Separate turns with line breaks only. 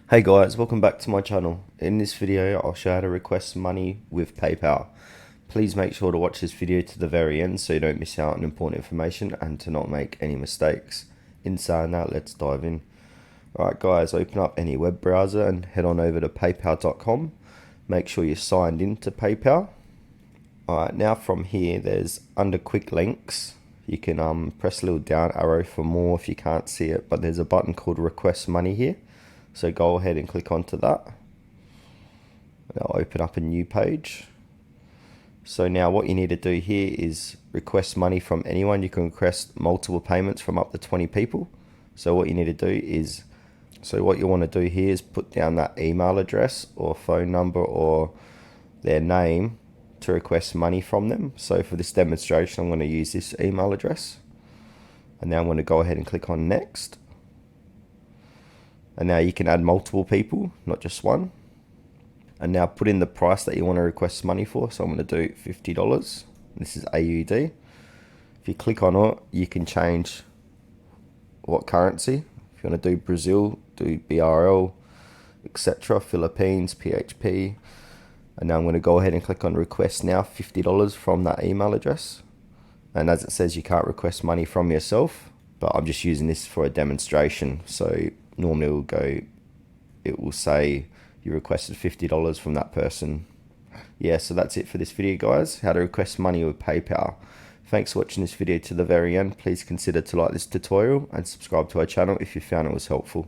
Hey guys, welcome back to my channel. In this video, I'll show how to request money with PayPal. Please make sure to watch this video to the very end so you don't miss out on important information and to not make any mistakes. In saying that, let's dive in. Alright guys, open up any web browser and head on over to paypal.com. Make sure you're signed in to PayPal. Alright, now from here, there's under quick links. You can press a little down arrow for more if you can't see it, but there's a button called request money here. So go ahead and click onto that. I'll open up a new page. So now what you need to do here is request money from anyone. You can request multiple payments from up to 20 people. So what you need to do is, what you want to do here is put down that email address or phone number or their name to request money from them. So for this demonstration, I'm going to use this email address. And now I'm going to go ahead and click on next. And now you can add multiple people, not just one. And now put in the price that you want to request money for. So I'm going to do $50. This is AUD. If you click on it, you can change what currency. If you want to do Brazil, do BRL, etc. Philippines, PHP. And now I'm going to go ahead and click on request now, $50 from that email address. And as it says, you can't request money from yourself, but I'm just using this for a demonstration. So normally it will say you requested $50 from that person. Yeah, so that's it for this video guys, how to request money with PayPal. Thanks for watching this video to the very end. Please consider to like this tutorial and subscribe to our channel if you found it was helpful.